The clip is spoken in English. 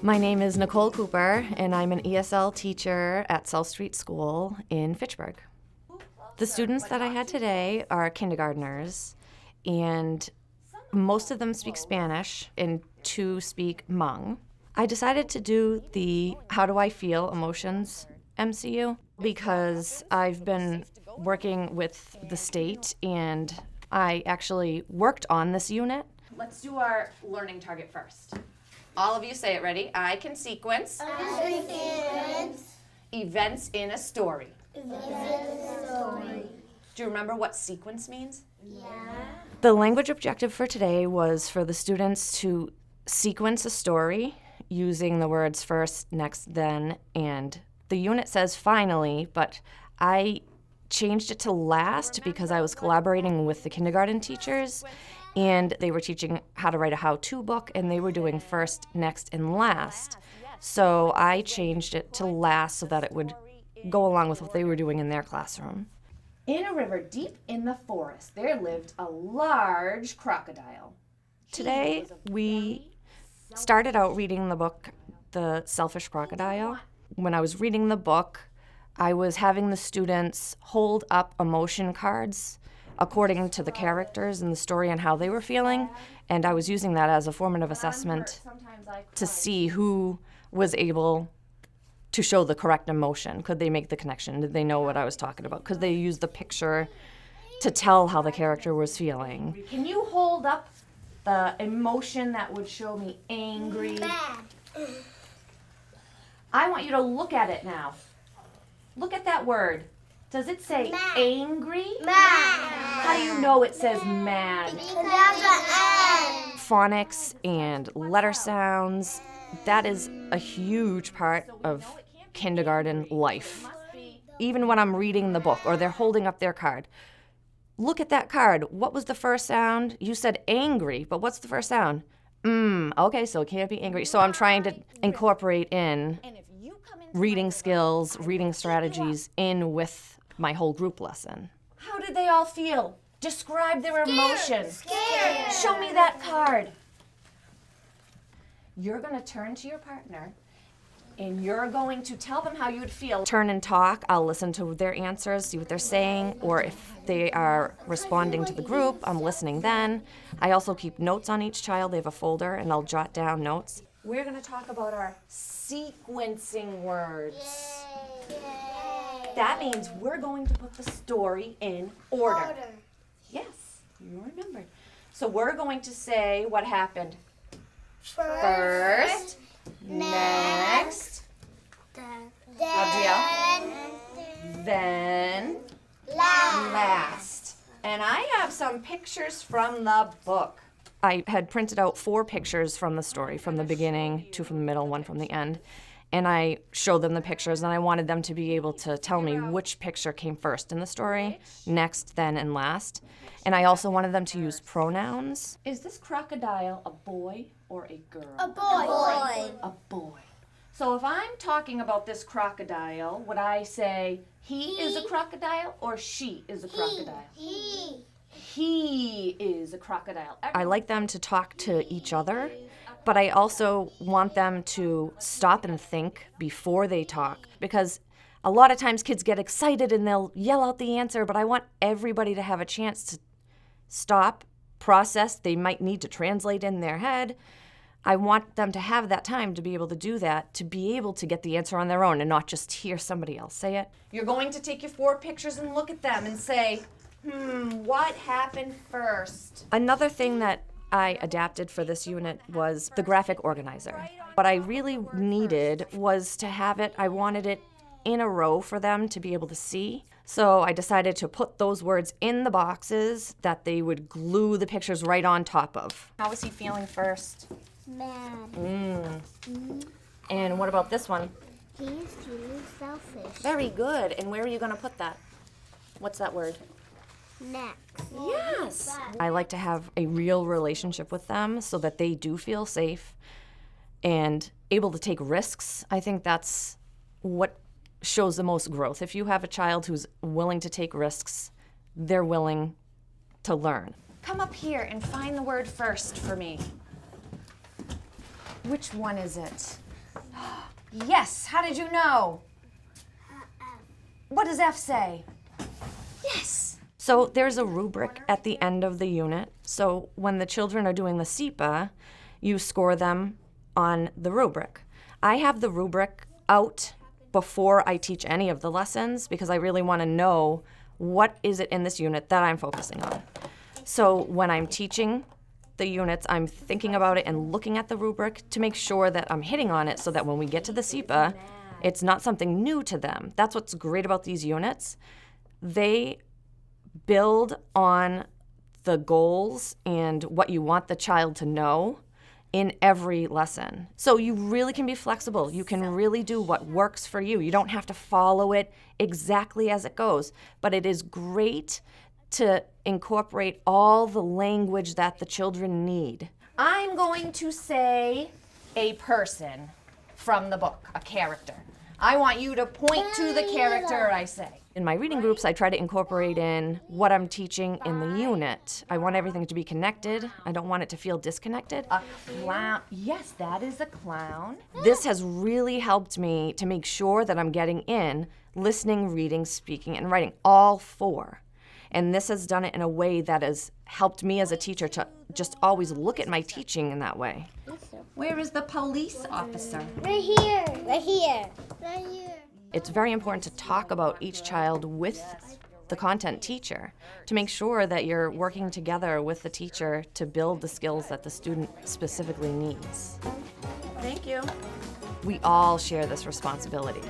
My name is Nicole Cooper, and I'm an ESL teacher at South Street School in Fitchburg. The students that I had today are kindergartners, and most of them speak Spanish and 2 speak Hmong. I decided to do the How Do I Feel Emotions MCU because I've been working with the state and I actually worked on this unit. Let's do our learning target first. All of you say it, ready? I can sequence. Events in a story. Do you remember what sequence means? Yeah. The language objective for today was for the students to sequence a story using the words first, next, then, and. The unit says finally, but I changed it to last because I was collaborating with the kindergarten teachers and they were teaching how to write a how-to book and they were doing first, next, and last. So I changed it to last so that it would go along with what they were doing in their classroom. In a river deep in the forest, there lived a large crocodile. Today, we started out reading the book, The Selfish Crocodile. When I was reading the book, I was having the students hold up emotion cards according to the characters in the story and how they were feeling, and I was using that as a formative assessment to see who was able to show the correct emotion. Could they make the connection? Did they know what I was talking about? Could they use the picture to tell how the character was feeling? Can you hold up the emotion that would show me angry? Mad. I want you to look at it now. Look at that word. Does it say Mad. angry? Mad. How do you know it says mad? Because there's an N. Phonics and letter sounds, that is a huge part of kindergarten life. Even when I'm reading the book or they're holding up their card. Look at that card. What was the first sound? You said angry, but what's the first sound? Okay, so it can't be angry. So I'm trying to incorporate in reading skills, reading strategies in with my whole group lesson. How did they all feel? Describe their emotion. Scared. Show me that card. You're going to turn to your partner and you're going to tell them how you would feel. Turn and talk. I'll listen to their answers, see what they're saying, or if they are responding to the group, I'm listening then. I also keep notes on each child. They have a folder, and I'll jot down notes. We're going to talk about our sequencing words. That means we're going to put the story in order. Yes, you remembered. So we're going to say what happened first, next, then, last. And I have some pictures from the book. I had printed out 4 pictures from the story, from the beginning, 2 from the middle, 1 from the end. And I showed them the pictures, and I wanted them to be able to tell me which picture came first in the story, next, then, and last. And I also wanted them to use pronouns. Is this crocodile a boy or a girl? A boy. A boy. So if I'm talking about this crocodile, would I say he is a crocodile or she is a crocodile? He is a crocodile. I like them to talk to each other, but I also want them to stop and think before they talk, because a lot of times kids get excited and they'll yell out the answer, but I want everybody to have a chance to stop, process. They might need to translate in their head. I want them to have that time to be able to do that, to be able to get the answer on their own and not just hear somebody else say it. You're going to take your 4 pictures and look at them and say, what happened first? Another thing that I adapted for this unit was the graphic organizer. What I really needed was to have it, I wanted it in a row for them to be able to see. So I decided to put those words in the boxes that they would glue the pictures right on top of. How was he feeling first? Mad. And what about this one? He's feeling selfish. Very good. And where are you going to put that? What's that word? Next. Yes. I like to have a real relationship with them so that they do feel safe and able to take risks. I think that's what shows the most growth. If you have a child who's willing to take risks, they're willing to learn. Come up here and find the word first for me. Which one is it? Yes, how did you know? What does F say? Yes. So there's a rubric at the end of the unit. So when the children are doing the SEPA, you score them on the rubric. I have the rubric out before I teach any of the lessons because I really want to know what is it in this unit that I'm focusing on. So when I'm teaching the units, I'm thinking about it and looking at the rubric to make sure that I'm hitting on it so that when we get to the SEPA, it's not something new to them. That's what's great about these units. They build on the goals and what you want the child to know in every lesson. So you really can be flexible. You can really do what works for you. You don't have to follow it exactly as it goes, but it is great to incorporate all the language that the children need. I'm going to say a person from the book, a character. I want you to point to the character I say. In my reading groups, I try to incorporate in what I'm teaching in the unit. I want everything to be connected. I don't want it to feel disconnected. A clown. Yes, that is a clown. This has really helped me to make sure that I'm getting in listening, reading, speaking, and writing, all four. And this has done it in a way that has helped me as a teacher to just always look at my teaching in that way. Where is the police officer? Right here. Right here. Right here. It's very important to talk about each child with the content teacher to make sure that you're working together with the teacher to build the skills that the student specifically needs. Thank you. We all share this responsibility.